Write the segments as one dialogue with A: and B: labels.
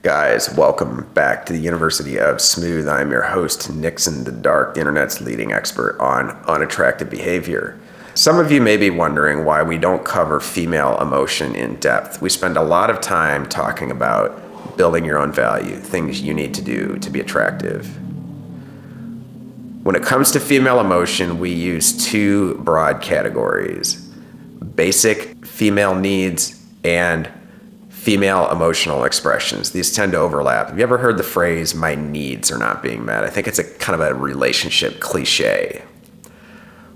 A: Guys, welcome back to the University of Smooth. I'm your host, Nixon the Dark, the internet's leading expert on unattractive behavior. Some of you may be wondering why we don't cover female emotion in depth. We spend a lot of time talking about building your own value, things you need to do to be attractive. When it comes to female emotion, we use two broad categories: basic female needs and female emotional expressions. These tend to overlap. Have you ever heard the phrase, "my needs are not being met"? I think it's a kind of a relationship cliche.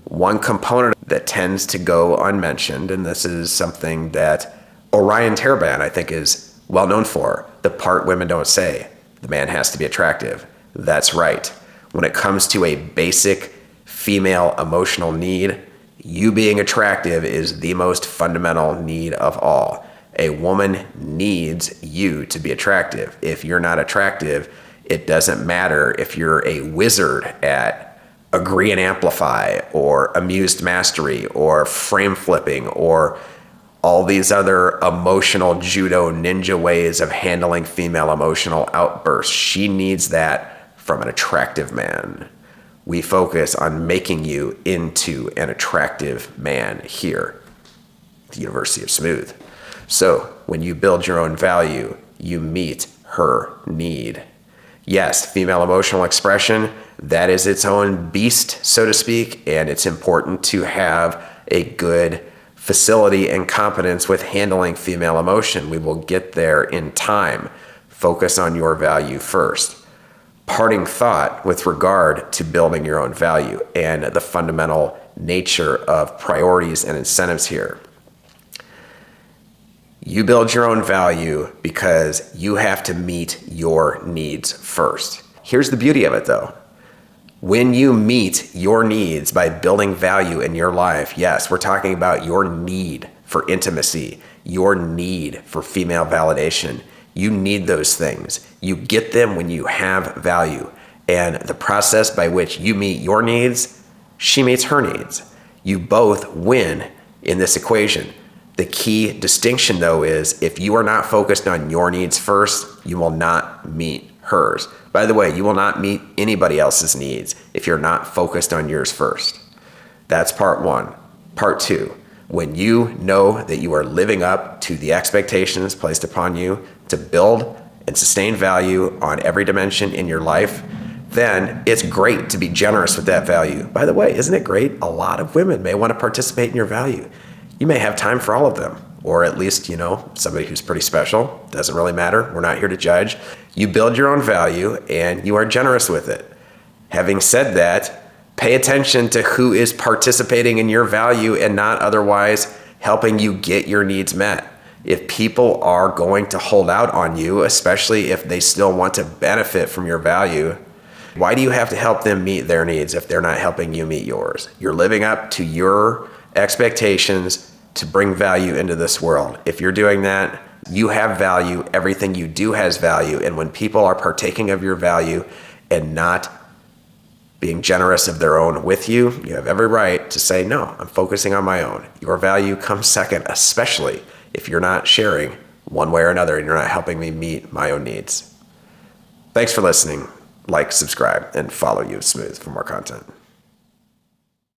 A: One component that tends to go unmentioned, and this is something that Orion Taraban, I think, is well known for, the part women don't say: the man has to be attractive. That's right. When it comes to a basic female emotional need, you being attractive is the most fundamental need of all. A woman needs you to be attractive. If you're not attractive, it doesn't matter if you're a wizard at agree and amplify or amused mastery or frame flipping or all these other emotional judo ninja ways of handling female emotional outbursts. She needs that from an attractive man. We focus on making you into an attractive man here at the University of Smooth. So when you build your own value, you meet her need. Yes, female emotional expression, that is its own beast, so to speak, and it's important to have a good facility and competence with handling female emotion. We will get there in time. Focus on your value first. Parting thought with regard to building your own value and the fundamental nature of priorities and incentives here. You build your own value because you have to meet your needs first. Here's the beauty of it though. When you meet your needs by building value in your life, yes, we're talking about your need for intimacy, your need for female validation. You need those things. You get them when you have value. And the process by which you meet your needs, she meets her needs. You both win in this equation. The key distinction though is if you are not focused on your needs first, you will not meet hers. By the way, you will not meet anybody else's needs if you're not focused on yours first. That's part one. Part two, when you know that you are living up to the expectations placed upon you to build and sustain value on every dimension in your life, then it's great to be generous with that value. By the way, isn't it great? A lot of women may want to participate in your value. You may have time for all of them, or at least, somebody who's pretty special. Doesn't really matter. We're not here to judge. You build your own value and you are generous with it. Having said that, pay attention to who is participating in your value and not otherwise helping you get your needs met. If people are going to hold out on you, especially if they still want to benefit from your value, why do you have to help them meet their needs if they're not helping you meet yours? You're living up to your expectations to bring value into this world. If you're doing that, you have value. Everything you do has value. And when people are partaking of your value and not being generous of their own with you, you have every right to say, no, I'm focusing on my own. Your value comes second, especially if you're not sharing one way or another and you're not helping me meet my own needs. Thanks for listening. Like, subscribe, and follow You Smooth for more content.